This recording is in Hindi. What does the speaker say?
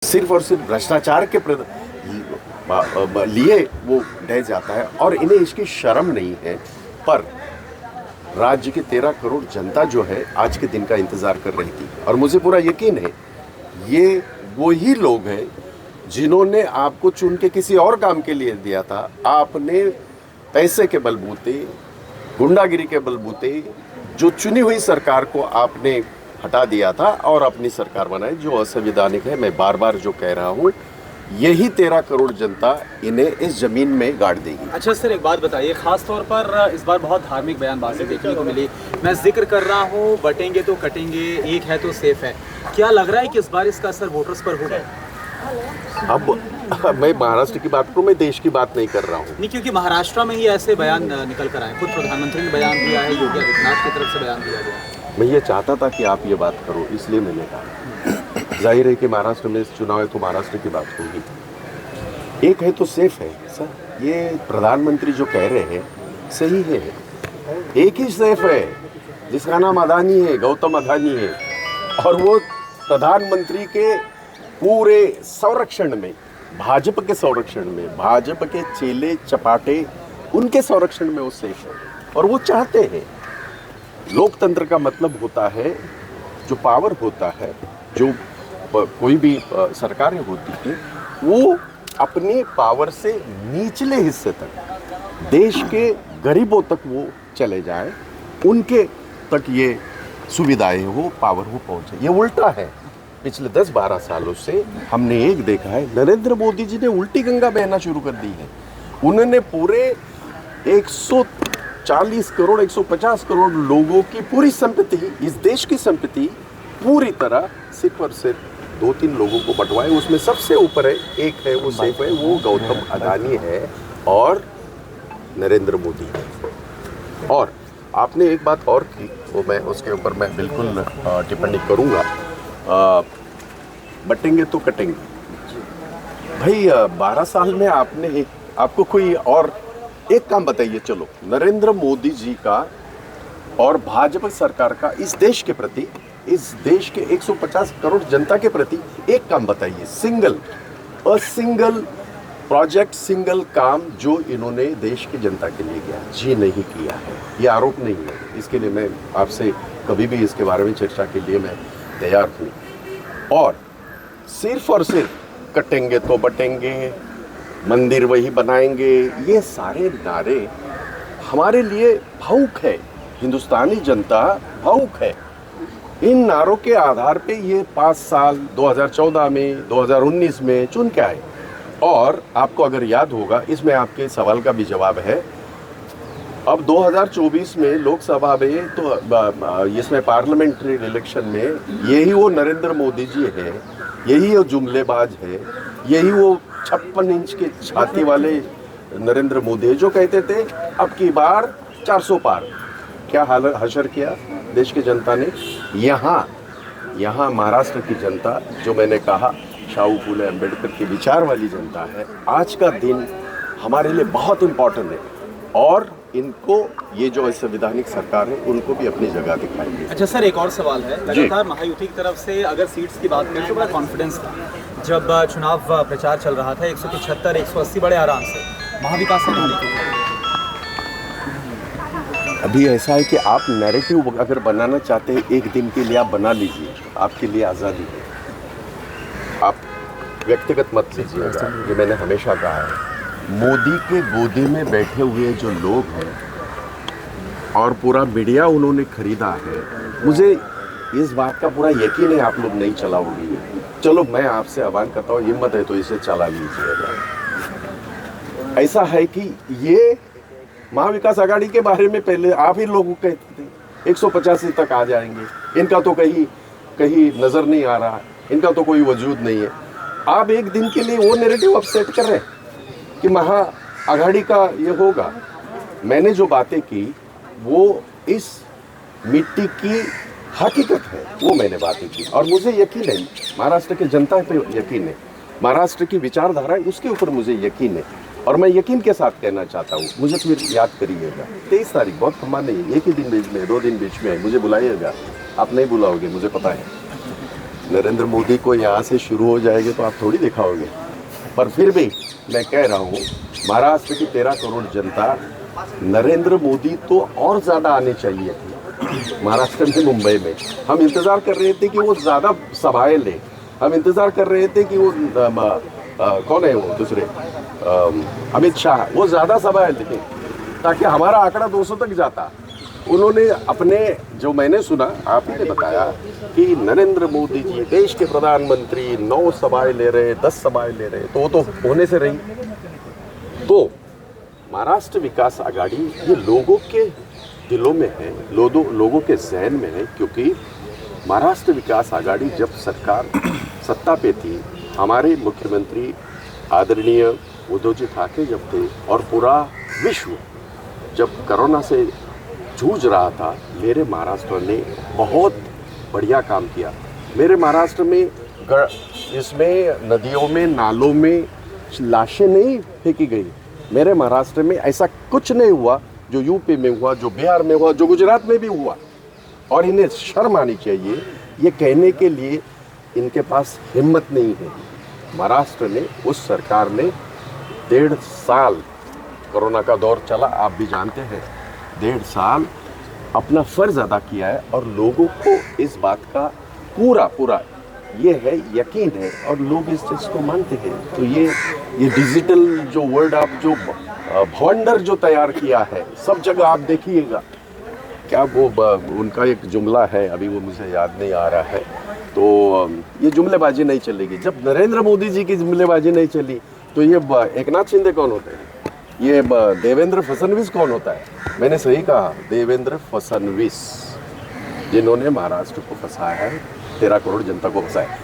सिर्फ और सिर्फ भ्रष्टाचार के लिए वो ढह जाता है और इन्हें इसकी शर्म नहीं है। पर राज्य की 13 करोड़ जनता जो है आज के दिन का इंतजार कर रही थी और मुझे पूरा यकीन है ये वही लोग हैं जिन्होंने आपको चुन के किसी और काम के लिए दिया था। आपने पैसे के बलबूते, गुंडागिरी के बलबूते जो चुनी हुई सरकार को आपने हटा दिया था और अपनी सरकार बनाई जो असंवैधानिक है। मैं बार बार जो कह रहा हूँ यही 13 करोड़ जनता इन्हें इस जमीन में गाड़ देगी। अच्छा सर, एक बात बताइए, खास तौर पर इस बार बहुत धार्मिक बयानबाजी देखने को मिली। मैं जिक्र कर रहा हूँ बटेंगे तो कटेंगे, एक है तो सेफ है। क्या लग रहा है कि इस बार इसका असर वोटर्स पर होगा? अब मैं महाराष्ट्र की बात करूँ, मैं देश की बात नहीं कर रहा हूँ। नहीं, क्योंकि महाराष्ट्र में ही ऐसे बयान निकल कर आए। खुद प्रधानमंत्री ने बयान दिया है, योगी आदित्यनाथ की तरफ से बयान दिया गया। मैं ये चाहता था कि आप ये बात करो, इसलिए मैंने कहा। जाहिर है कि महाराष्ट्र में चुनाव है तो महाराष्ट्र की बात होगी। एक है तो सेफ है सर, ये प्रधानमंत्री जो कह रहे हैं सही है। एक ही सेफ है जिसका नाम अदानी है, गौतम अदानी है, और वो प्रधानमंत्री के पूरे संरक्षण में, भाजपा के संरक्षण में, भाजपा के चेले चपाटे उनके संरक्षण में वो सेफ है। और वो चाहते हैं, लोकतंत्र का मतलब होता है जो पावर होता है, जो कोई भी सरकारें होती है वो अपने पावर से निचले हिस्से तक, देश के गरीबों तक वो चले जाए, उनके तक ये सुविधाएं हो, पावर हो पहुंचे। ये उल्टा है। पिछले 10-12 सालों से हमने एक देखा है, नरेंद्र मोदी जी ने उल्टी गंगा बहना शुरू कर दी है। उन्होंने पूरे 140 करोड़ 150 करोड़ लोगों की पूरी संपत्ति, इस देश की संपत्ति पूरी तरह सिर्फ और सिर्फ 2-3 लोगों को बंटवाए। उसमें सबसे ऊपर है, एक है वो सेफ है, वो गौतम अदानी है और नरेंद्र मोदी है। और आपने एक बात और की, वो मैं उसके ऊपर मैं बिल्कुल टिप्पणी करूंगा। बटेंगे तो कटेंगे। भाई 12 साल में आपने आपको कोई और एक काम बताइए। चलो, नरेंद्र मोदी जी का और भाजपा सरकार का इस देश के प्रति, इस देश के 150 करोड़ जनता के प्रति एक काम बताइए, सिंगल प्रोजेक्ट, सिंगल काम जो इन्होंने देश की जनता के लिए किया जी नहीं किया है। ये आरोप नहीं है, इसके लिए मैं आपसे कभी भी इसके बारे में चर्चा के लिए मैं तैयार हूँ। और सिर्फ कटेंगे तो बटेंगे, मंदिर वही बनाएंगे, ये सारे नारे हमारे लिए भावुक है। हिंदुस्तानी जनता भावुक है। इन नारों के आधार पे ये 5 साल 2014 में 2019 में चुन के आए। और आपको अगर याद होगा, इसमें आपके सवाल का भी जवाब है, अब 2024 में लोकसभा में तो इसमें पार्लियामेंट्री इलेक्शन में यही वो नरेंद्र मोदी जी है, यही वो जुमलेबाज है, यही वो 56 इंच के छाती वाले नरेंद्र मोदी है जो कहते थे अब की बार 400 पार। क्या हाल हशर किया देश की जनता ने। यहाँ महाराष्ट्र की जनता, जो मैंने कहा शाहू फूले अम्बेडकर के विचार वाली जनता है। आज का दिन हमारे लिए बहुत इम्पोर्टेंट है और इनको, ये जो संवैधानिक सरकार है, उनको भी अपनी जगह दिखाएंगे। अच्छा सर, एक और सवाल है। लगातार महायुति की तरफ से अगर सीट्स की बात करें तो बड़ा कॉन्फिडेंस था जब चुनाव प्रचार चल रहा था। 175 180 बड़े आराम से महाविकास अघाड़ी। अभी ऐसा है कि आप नैरेटिव अगर बनाना चाहते हैं एक दिन के लिए आप बना लीजिए, आपके लिए आज़ादी है। आप व्यक्तिगत मत लीजिएगा। ये मैंने हमेशा कहा है, मोदी के गोदी में बैठे हुए जो लोग हैं और पूरा मीडिया उन्होंने खरीदा है, मुझे इस बात का पूरा यकीन है आप लोग नहीं चलाओगे। चलो, मैं आपसे आह्वान करता हूँ, हिम्मत है तो इसे चला लीजिएगा। ऐसा है कि ये महाविकास आघाड़ी के बारे में पहले आप ही लोग कहते थे 185 तक आ जाएंगे, इनका तो कहीं नजर नहीं आ रहा, इनका तो कोई वजूद नहीं है। आप एक दिन के लिए वो नैरेटिव अपसेट कर रहे हैं कि महा आघाड़ी का ये होगा। मैंने जो बातें की वो इस मिट्टी की हकीकत है, वो मैंने बातें की और मुझे यकीन है, महाराष्ट्र की जनता पे यकीन है, महाराष्ट्र की विचारधारा है उसके ऊपर मुझे यकीन है। और मैं यकीन के साथ कहना चाहता हूँ, मुझे फिर याद करिएगा 23 तारीख, बहुत खम्मा नहीं, एक ही दिन बीच में, 2 दिन बीच में है, मुझे बुलाइएगा। आप नहीं बुलाओगे मुझे पता है। नरेंद्र मोदी को यहाँ से शुरू हो जाएंगे तो आप थोड़ी दिखाओगे। पर फिर भी मैं कह रहा हूँ, महाराष्ट्र की 13 करोड़ जनता, नरेंद्र मोदी तो और ज़्यादा आने चाहिए थे महाराष्ट्र में, मुंबई में। हम इंतज़ार कर रहे थे कि वो ज़्यादा सभाएं ले, हम इंतज़ार कर रहे थे कि वो कौन है वो दूसरे, अमित शाह, वो ज़्यादा सभाएं लेते ताकि हमारा आंकड़ा 200 तक जाता। उन्होंने अपने, जो मैंने सुना, आपने बताया कि नरेंद्र मोदी जी देश के प्रधानमंत्री 9 सभाएं ले रहे, 10 सभाएं ले रहे, तो वो तो होने से रही। तो महाराष्ट्र विकास आघाड़ी ये लोगों के दिलों में है, लोगों के जहन में है, क्योंकि महाराष्ट्र विकास आघाड़ी जब सरकार सत्ता पे थी, हमारे मुख्यमंत्री आदरणीय उद्धव जी ठाकरे जब थे, और पूरा विश्व जब कोरोना से जूझ रहा था, मेरे महाराष्ट्र ने बहुत बढ़िया काम किया। मेरे महाराष्ट्र में इसमें नदियों में, नालों में लाशें नहीं फेंकी गई। मेरे महाराष्ट्र में ऐसा कुछ नहीं हुआ जो यूपी में हुआ, जो बिहार में हुआ, जो गुजरात में भी हुआ। और इन्हें शर्म आनी चाहिए, ये कहने के लिए इनके पास हिम्मत नहीं है। महाराष्ट्र ने, उस सरकार ने 1.5 साल कोरोना का दौर चला, आप भी जानते हैं, 1.5 साल अपना फर्ज अदा किया है, और लोगों को इस बात का पूरा ये है, यकीन है, और लोग इस चीज़ को मानते हैं। तो ये डिजिटल जो वर्ल्ड आप जो भवंडर जो तैयार किया है, सब जगह आप देखिएगा, क्या वो उनका एक जुमला है, अभी वो मुझे याद नहीं आ रहा है, तो ये जुमलेबाजी नहीं चलेगी। जब नरेंद्र मोदी जी की जुमलेबाजी नहीं चली, तो ये एकनाथ शिंदे कौन होते हैं, ये देवेंद्र फडणवीस कौन होता है? मैंने सही कहा, देवेंद्र फडणवीस, जिन्होंने महाराष्ट्र को फंसाया है, 13 करोड़ जनता को फंसाया।